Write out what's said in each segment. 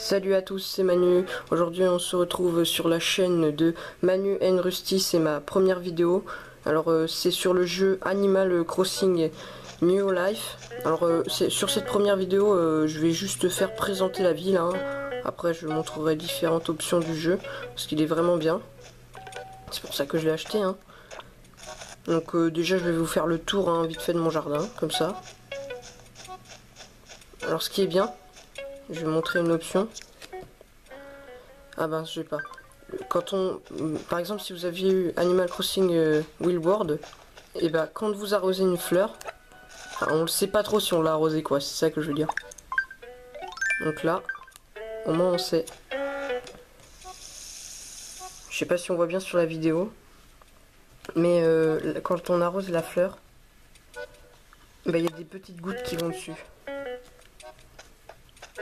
Salut à tous, c'est Manu. Aujourd'hui on se retrouve sur la chaîne de Manu and Rusty, c'est ma première vidéo. Alors c'est sur le jeu Animal Crossing New Life. Alors sur cette première vidéo je vais juste faire présenter la ville, hein. Après je montrerai différentes options du jeu parce qu'il est vraiment bien. C'est pour ça que je l'ai acheté, hein. Donc déjà je vais vous faire le tour, hein, vite fait de mon jardin, comme ça. Alors ce qui est bien, je vais montrer une option. Ah ben je sais pas. Quand on, par exemple, si vous aviez eu Animal Crossing World, et ben quand vous arrosez une fleur, enfin, on ne sait pas trop si on l'a arrosé, quoi. C'est ça que je veux dire. Donc là, au moins on sait. Je sais pas si on voit bien sur la vidéo, mais quand on arrose la fleur, ben, il y a des petites gouttes qui vont dessus.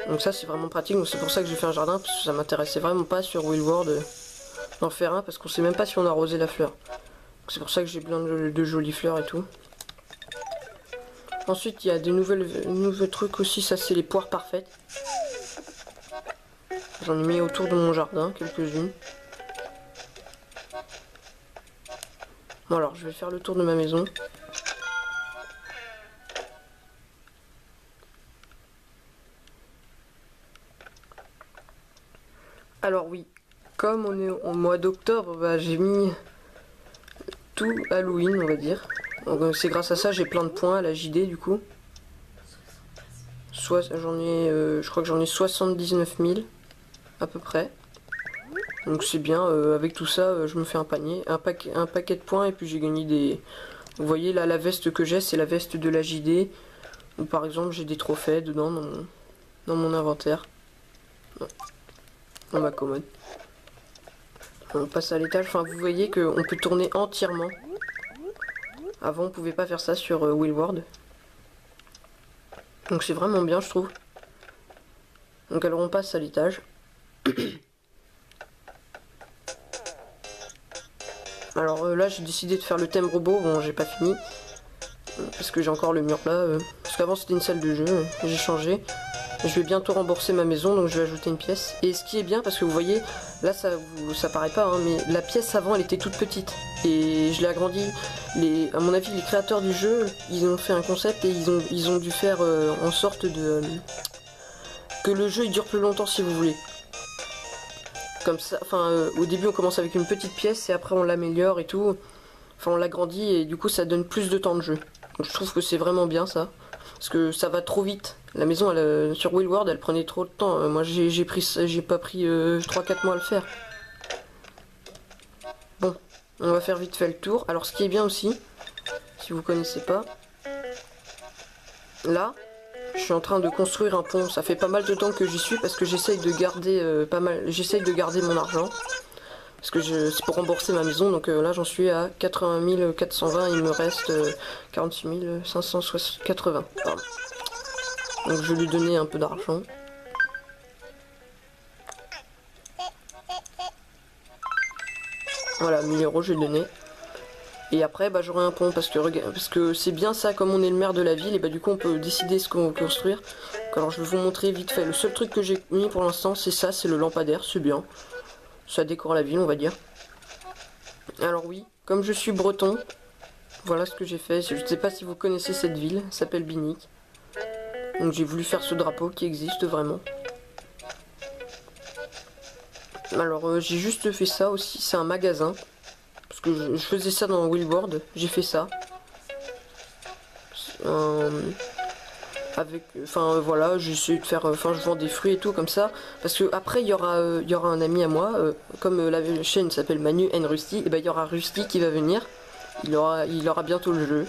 Donc ça c'est vraiment pratique, donc c'est pour ça que j'ai fait un jardin, parce que ça m'intéressait vraiment pas sur World d'en faire un, parce qu'on sait même pas si on a arrosé la fleur. C'est pour ça que j'ai plein de jolies fleurs et tout. Ensuite il y a des nouveaux trucs aussi, ça c'est les poires parfaites. J'en ai mis autour de mon jardin, quelques-unes. Bon alors je vais faire le tour de ma maison. Alors oui, comme on est au mois d'octobre, bah, j'ai mis tout Halloween, on va dire. C'est grâce à ça j'ai plein de points à la JD du coup. Soit j'en ai, je crois que j'en ai 79 000 à peu près. Donc c'est bien. Avec tout ça, je me fais un panier, un paquet de points et puis j'ai gagné des. Vous voyez là la veste que j'ai, c'est la veste de la JD. Ou par exemple j'ai des trophées dedans dans mon inventaire. Dans ma commode. On passe à l'étage. Enfin, vous voyez qu'on peut tourner entièrement. Avant, on pouvait pas faire ça sur World. Donc c'est vraiment bien, je trouve. Donc alors on passe à l'étage. Alors là, j'ai décidé de faire le thème robot. Bon, j'ai pas fini. Parce que j'ai encore le mur là. Parce qu'avant, c'était une salle de jeu. J'ai changé. Je vais bientôt rembourser ma maison, donc je vais ajouter une pièce. Et ce qui est bien, parce que vous voyez, là ça paraît pas, hein, mais la pièce avant elle était toute petite. Et je l'ai agrandie. À mon avis, les créateurs du jeu, ils ont fait un concept et ils ont dû faire en sorte que le jeu il dure plus longtemps si vous voulez. Comme ça, enfin au début on commence avec une petite pièce et après on l'améliore et tout. Enfin on l'agrandit et du coup ça donne plus de temps de jeu. Donc, je trouve que c'est vraiment bien ça. Parce que ça va trop vite. La maison elle, sur World elle prenait trop de temps. Moi j'ai pas pris 3-4 mois à le faire. Bon, on va faire vite fait le tour. Alors ce qui est bien aussi, si vous connaissez pas, là, je suis en train de construire un pont. Ça fait pas mal de temps que j'y suis parce que j'essaye de garder j'essaye de garder mon argent. Parce que c'est pour rembourser ma maison, donc là j'en suis à 80 420, il me reste 46 580. Pardon. Donc je vais lui donner un peu d'argent. Voilà, 1000 euros je lui ai donné. Et après bah, j'aurai un pont parce que c'est bien ça, comme on est le maire de la ville, et bah du coup on peut décider ce qu'on veut construire. Donc, alors je vais vous montrer vite fait. Le seul truc que j'ai mis pour l'instant c'est ça, c'est le lampadaire, c'est bien. Ça décore la ville on va dire. Alors oui, comme je suis breton, voilà ce que j'ai fait. Je ne sais pas si vous connaissez cette ville, elle s'appelle Binic. Donc j'ai voulu faire ce drapeau qui existe vraiment. Alors j'ai juste fait ça aussi, c'est un magasin. Parce que je faisais ça dans World, j'ai fait ça. Enfin voilà, j'ai essayé de faire, enfin je vends des fruits et tout comme ça. Parce que après il y aura un ami à moi, comme la chaîne s'appelle Manu and Rusty, et ben il y aura Rusty qui va venir. Il aura bientôt le jeu.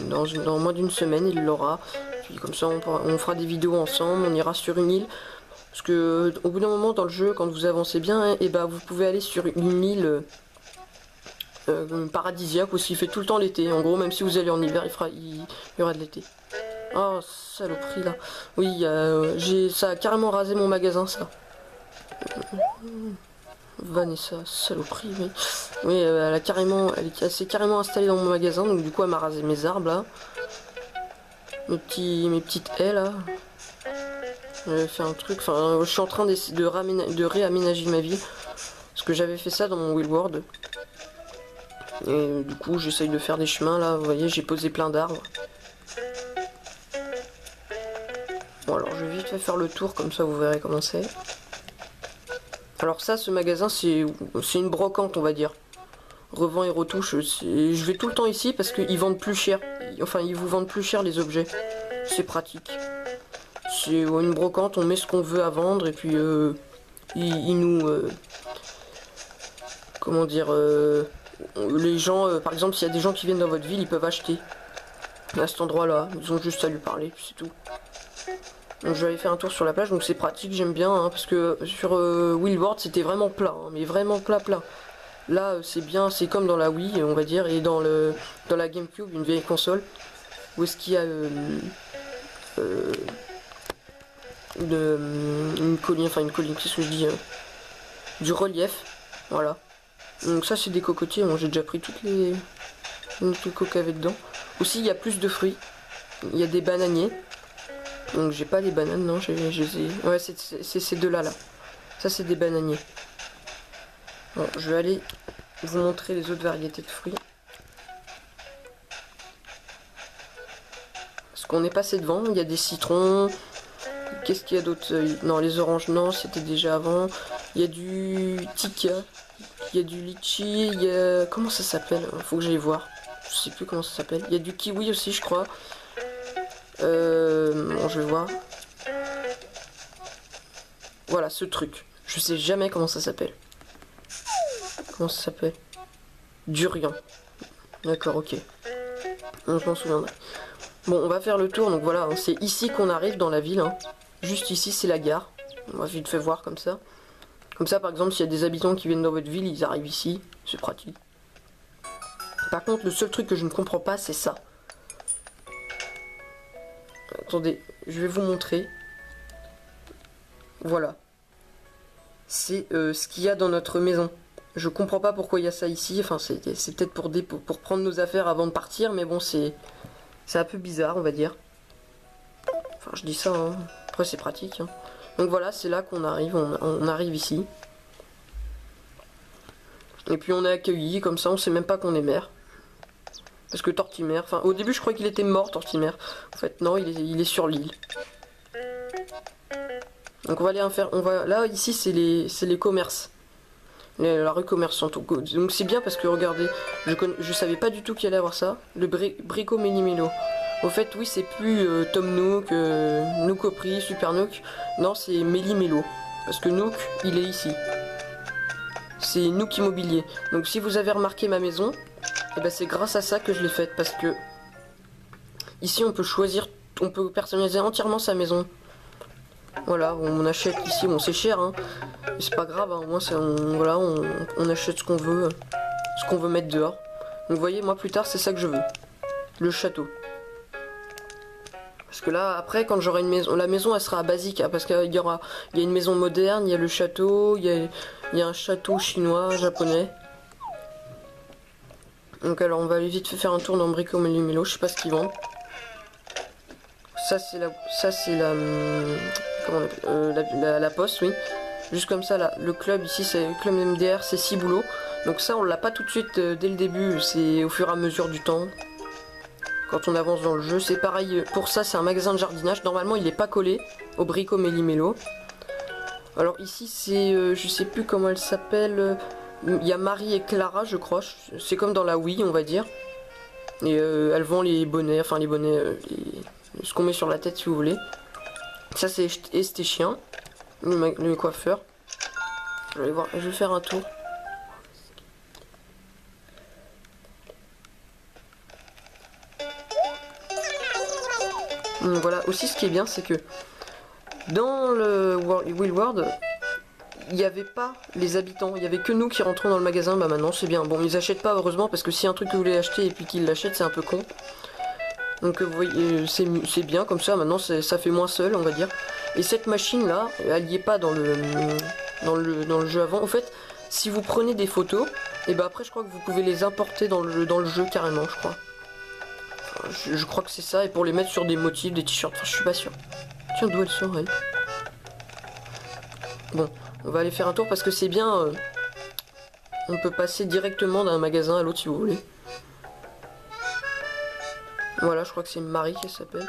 Dans moins d'une semaine il l'aura. Puis comme ça on fera des vidéos ensemble, on ira sur une île. Parce que au bout d'un moment dans le jeu, quand vous avancez bien, hein, et ben vous pouvez aller sur une île paradisiaque où il fait tout le temps l'été. En gros, même si vous allez en hiver, il y aura de l'été. Oh saloperie là. Oui, ça a carrément rasé mon magasin ça. Vanessa, saloperie, oui. Oui, elle s'est carrément installée dans mon magasin, donc du coup elle m'a rasé mes arbres là. Mes petites haies là. J'avais fait un truc, enfin je suis en train de réaménager ma ville. Parce que j'avais fait ça dans mon Will World. Et du coup j'essaye de faire des chemins là, vous voyez j'ai posé plein d'arbres. Bon alors je vais vite faire le tour comme ça vous verrez comment c'est. Alors ça ce magasin c'est une brocante on va dire. Revend et retouche, je vais tout le temps ici parce qu'ils vendent plus cher. Enfin ils vous vendent plus cher les objets. C'est pratique. C'est une brocante, on met ce qu'on veut à vendre et puis ils nous... comment dire... les gens, par exemple s'il y a des gens qui viennent dans votre ville, ils peuvent acheter à cet endroit là. Ils ont juste à lui parler puis c'est tout. Donc je vais aller faire un tour sur la plage, donc c'est pratique, j'aime bien, hein, parce que sur Will World c'était vraiment plat, hein, mais vraiment plat. Là c'est bien, c'est comme dans la Wii on va dire, et dans la GameCube, une vieille console, où est-ce qu'il y a une colline, qu'est-ce que je dis, du relief, voilà. Donc ça c'est des cocotiers, moi j'ai déjà pris toutes les coques avec dedans. Aussi il y a plus de fruits, il y a des bananiers. Donc j'ai pas les bananes, non, ouais c'est ces deux-là, là. Ça c'est des bananiers. Bon, je vais aller vous montrer les autres variétés de fruits. Parce qu'on est passé devant, il y a des citrons. Qu'est-ce qu'il y a d'autre? Non, les oranges, non, c'était déjà avant. Il y a du tika, il y a du litchi, il y a... Comment ça s'appelle? Faut que j'aille voir. Je sais plus comment ça s'appelle. Il y a du kiwi aussi, je crois. Bon, je vais voir. Voilà, ce truc. Je sais jamais comment ça s'appelle. Comment ça s'appelle? Durian. D'accord, ok. Je m'en souviendrai. Bon, on va faire le tour. Donc voilà, hein, c'est ici qu'on arrive dans la ville. Hein. Juste ici, c'est la gare. On va vite fait voir comme ça. Comme ça, par exemple, s'il y a des habitants qui viennent dans votre ville, ils arrivent ici. C'est pratique. Par contre, le seul truc que je ne comprends pas, c'est ça. Attendez, je vais vous montrer. Voilà. C'est ce qu'il y a dans notre maison. Je comprends pas pourquoi il y a ça ici. Enfin, c'est peut-être pour prendre nos affaires avant de partir, mais bon, c'est un peu bizarre, on va dire. Enfin, je dis ça, hein. Après c'est pratique. Hein. Donc voilà, c'est là qu'on arrive. On arrive ici. Et puis on est accueilli comme ça, on sait même pas qu'on est maire. Parce que Tortimer, enfin au début je croyais qu'il était mort Tortimer. En fait non, il est sur l'île. Donc on va aller faire, là ici c'est les commerces. La rue commerçante. Donc c'est bien parce que regardez, je savais pas du tout qu'il allait avoir ça. Le Brico Méli-Mélo. Au fait oui c'est plus Tom Nook, Nook au prix, Super Nook. Non c'est Méli-Mélo. Parce que Nook il est ici. C'est Nook Immobilier. Donc si vous avez remarqué ma maison, et ben c'est grâce à ça que je l'ai faite. Parce que ici on peut choisir, on peut personnaliser entièrement sa maison. Voilà, on achète ici, bon c'est cher hein, mais c'est pas grave, hein, au moins voilà, on achète ce qu'on veut mettre dehors. Donc vous voyez, moi plus tard c'est ça que je veux, le château. Parce que là après quand j'aurai une maison, la maison elle sera basique, hein, parce qu'il y a une maison moderne, il y a le château, il y a un château chinois, japonais. Donc alors on va aller vite faire un tour dans Brico Méli-Mélo, je sais pas ce qu'ils vendent. Ça c'est la comment on appelle, la poste, oui. Juste comme ça là, le club ici c'est le club MDR, c'est Ciboulot. Donc ça on l'a pas tout de suite dès le début, c'est au fur et à mesure du temps. Quand on avance dans le jeu, c'est pareil pour ça, c'est un magasin de jardinage. Normalement il est pas collé au Brico Méli-Mélo. Alors ici c'est, je sais plus comment elle s'appelle. Il y a Marie et Clara je crois, c'est comme dans la Wii on va dire. Et elles vendent les bonnets, enfin les bonnets, ce qu'on met sur la tête si vous voulez. Ça c'est Estéchien, le coiffeur. Je vais aller voir, je vais faire un tour. Voilà, aussi ce qui est bien c'est que dans le Will World, il n'y avait pas les habitants, il n'y avait que nous qui rentrons dans le magasin. Bah maintenant c'est bien, bon ils achètent pas heureusement parce que si un truc que vous voulez acheter et puis qu'ils l'achètent c'est un peu con. Donc vous voyez, c'est bien comme ça, maintenant ça fait moins seul on va dire. Et cette machine là, elle n'y est pas dans le jeu avant. En fait, si vous prenez des photos, et ben après je crois que vous pouvez les importer dans le jeu carrément je crois. Enfin, je crois que c'est ça, et pour les mettre sur des motifs, des t-shirts, enfin je suis pas sûr. Tiens, d'où elle sort elle? Bon, on va aller faire un tour parce que c'est bien. On peut passer directement d'un magasin à l'autre si vous voulez. Voilà, je crois que c'est Marie qui s'appelle.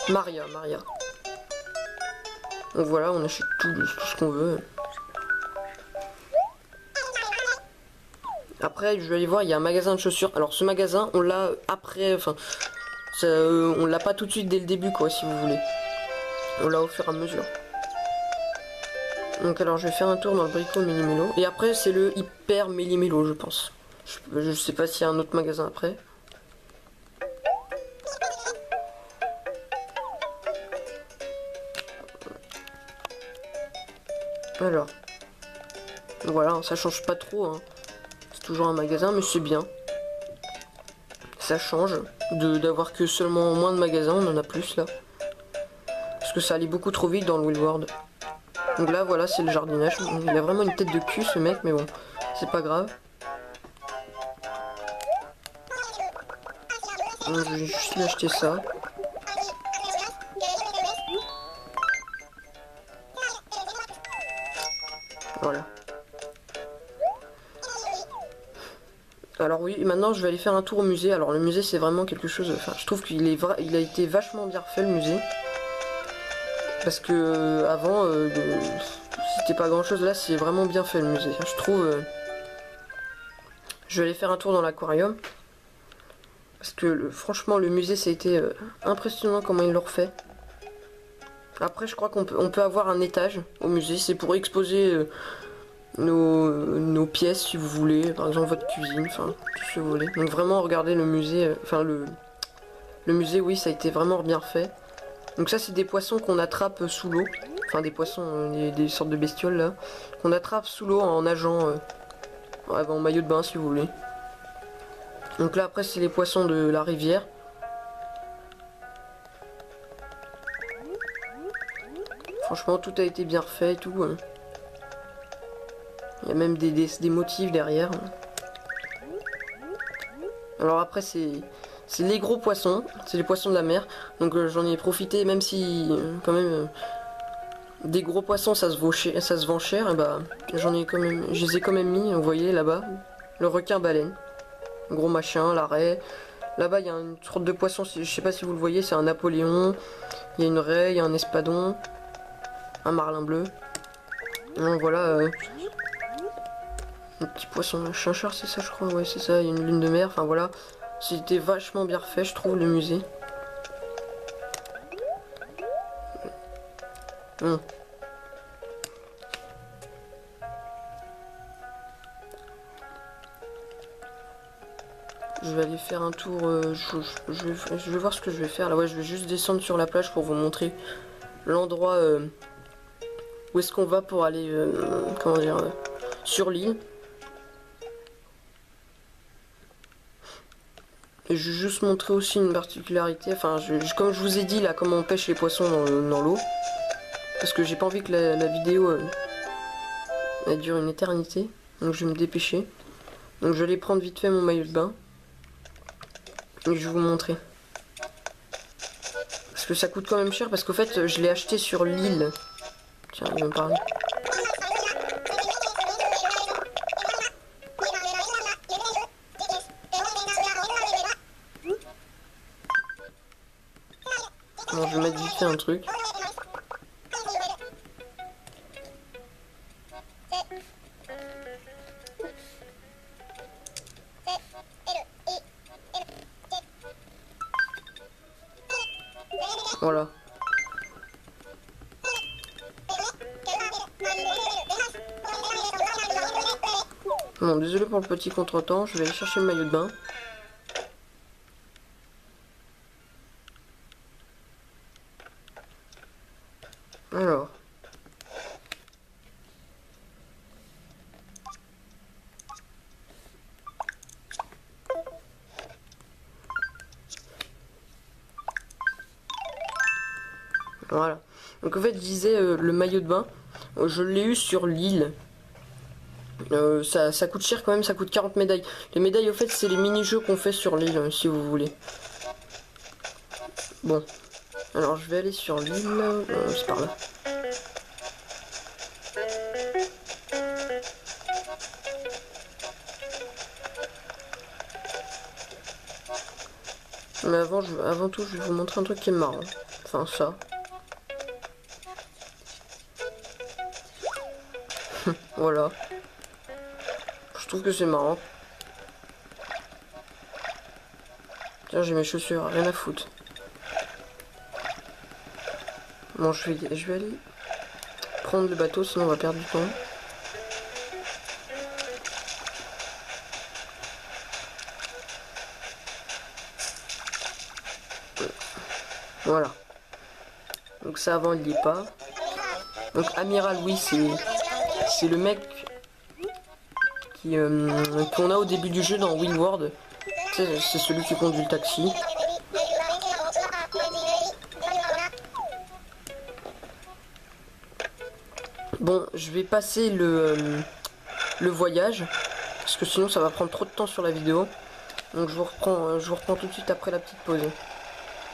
Maria. Donc voilà, on achète tout ce qu'on veut. Après, je vais aller voir, il y a un magasin de chaussures. Alors ce magasin, on l'a après, enfin, on l'a pas tout de suite dès le début, quoi, si vous voulez. On l'a au fur et à mesure. Donc alors, je vais faire un tour dans le Brico Méli-Mélo. Et après, c'est le Hyper Méli-Mélo, je pense. Je sais pas s'il y a un autre magasin après. Alors, voilà, ça change pas trop, hein. C'est toujours un magasin, mais c'est bien. Ça change d'avoir que seulement moins de magasins, on en a plus là. Parce que ça allait beaucoup trop vite dans le Willworld. Donc là, voilà, c'est le jardinage. Il a vraiment une tête de cul ce mec, mais bon, c'est pas grave. Donc, je vais juste lui acheter ça. Voilà. Alors oui, maintenant je vais aller faire un tour au musée. Alors le musée c'est vraiment quelque chose... Enfin, je trouve qu'il il a été vachement bien refait le musée. Parce que avant, c'était pas grand chose. Là c'est vraiment bien fait le musée. Je trouve... Je vais aller faire un tour dans l'aquarium. Parce que franchement le musée ça a été impressionnant comment ils l'ont refait. Après je crois qu'on peut avoir un étage au musée. C'est pour exposer... nos pièces si vous voulez, par exemple votre cuisine, enfin tout ce que vous voulez. Donc vraiment regardez le musée, enfin le musée, oui, ça a été vraiment bien fait. Donc ça c'est des poissons qu'on attrape sous l'eau, enfin des poissons, des sortes de bestioles là, qu'on attrape sous l'eau en nageant, en maillot de bain si vous voulez. Donc là après c'est les poissons de la rivière. Franchement tout a été bien refait et tout. Il y a même des motifs derrière. Alors après c'est les gros poissons, c'est les poissons de la mer. Donc j'en ai profité, même si quand même des gros poissons ça se vend cher, et bah je les ai quand même mis, vous voyez là-bas, le requin baleine. Gros machin, l'arrêt. Là-bas il y a une sorte de poisson, je sais pas si vous le voyez, c'est un Napoléon. Il y a une raie, il y a un espadon, un marlin bleu. Donc voilà. Un petit poisson chinchard, c'est ça je crois, ouais c'est ça, il y a une lune de mer, enfin voilà. C'était vachement bien refait je trouve le musée. Je vais aller faire un tour, je vais voir ce que je vais faire là, ouais je vais juste descendre sur la plage pour vous montrer l'endroit où est-ce qu'on va pour aller, comment dire, sur l'île. Et je vais juste montrer aussi une particularité, enfin comme je vous ai dit là comment on pêche les poissons dans l'eau. Parce que j'ai pas envie que la vidéo elle dure une éternité. Donc je vais me dépêcher. Donc je vais aller prendre vite fait mon maillot de bain. Et je vais vous montrer. Parce que ça coûte quand même cher parce qu'au fait je l'ai acheté sur l'île. Tiens, il va me parler. Bon, je vais mettre vite fait un truc. Voilà. Bon, désolé pour le petit contretemps, je vais aller chercher le maillot de bain. Alors. Voilà. Donc en fait, je disais, le maillot de bain, je l'ai eu sur l'île. Ça coûte cher quand même, ça coûte 40 médailles. Les médailles, au fait, c'est les mini-jeux qu'on fait sur l'île, si vous voulez. Bon. Alors, je vais aller sur l'île. C'est par là. Mais avant tout, je vais vous montrer un truc qui est marrant. Enfin, ça. Voilà. Je trouve que c'est marrant. Tiens, j'ai mes chaussures, rien à foutre. Bon, je vais aller prendre le bateau, sinon on va perdre du temps. Voilà. Donc ça avant il n'y est pas. Donc Amiral, oui, c'est le mec qu'on a au début du jeu dans Windward. C'est celui qui conduit le taxi. Bon, je vais passer le voyage parce que sinon ça va prendre trop de temps sur la vidéo. Donc je vous reprends tout de suite après la petite pause.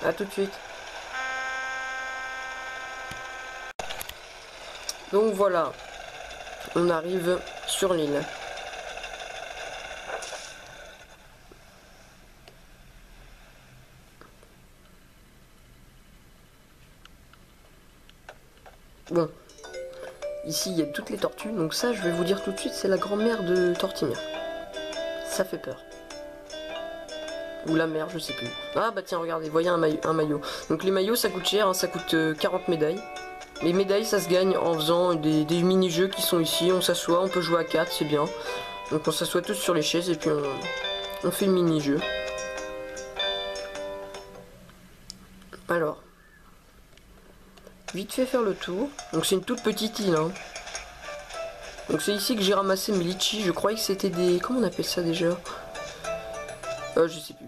A tout de suite. Donc voilà, on arrive sur l'île. Bon, ici il y a toutes les tortues, donc ça je vais vous dire tout de suite, c'est la grand-mère de Tortimia. Ça fait peur. Ou la mère, je sais plus. Ah bah tiens, regardez, voyez un maillot. Donc les maillots ça coûte cher, hein, ça coûte 40 médailles. Les médailles ça se gagne en faisant des mini-jeux qui sont ici, on s'assoit, on peut jouer à 4, c'est bien. Donc on s'assoit tous sur les chaises et puis on fait le mini-jeu. Alors, vite fait faire le tour. Donc c'est une toute petite île, hein. Donc c'est ici que j'ai ramassé mes litchis, je croyais que c'était des... Comment on appelle ça déjà? Je sais plus.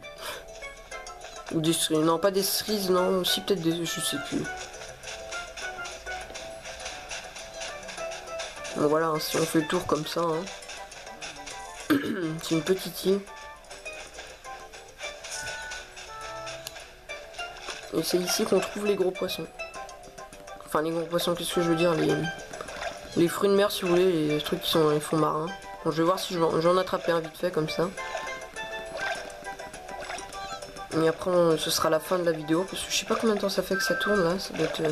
Ou des cerises, non pas des cerises, non, si peut-être des... je sais plus. Bon voilà, hein, si on fait le tour comme ça, hein. C'est une petite île. Et c'est ici qu'on trouve les gros poissons. Enfin les gros poissons, qu'est-ce que je veux dire, les fruits de mer si vous voulez, les trucs qui sont dans les fonds marins. Bon, je vais voir si j'en attrape un vite fait comme ça. Et après ce sera la fin de la vidéo, parce que je sais pas combien de temps ça fait que ça tourne là, ça doit être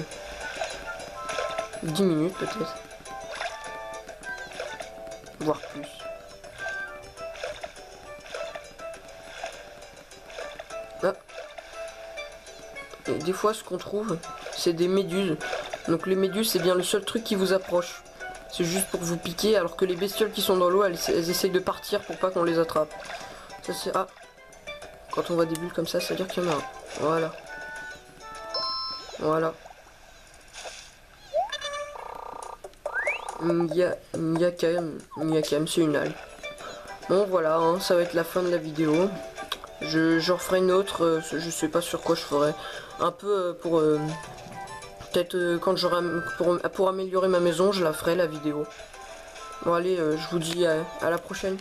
10 minutes peut-être. Voire plus. Ah. Et des fois ce qu'on trouve, c'est des méduses. Donc les méduses c'est bien le seul truc qui vous approche. C'est juste pour vous piquer, alors que les bestioles qui sont dans l'eau, elles essayent de partir pour pas qu'on les attrape. Ça c'est... Ah. Quand on voit des bulles comme ça, ça veut dire qu'il y en a un. Voilà. Voilà. Nyakam, c'est une algue. Bon voilà, hein, ça va être la fin de la vidéo. Je referai une autre, je sais pas sur quoi je ferai. Un peu pour... peut-être quand j'aurai... Pour améliorer ma maison, je la ferai la vidéo. Bon allez, je vous dis à la prochaine.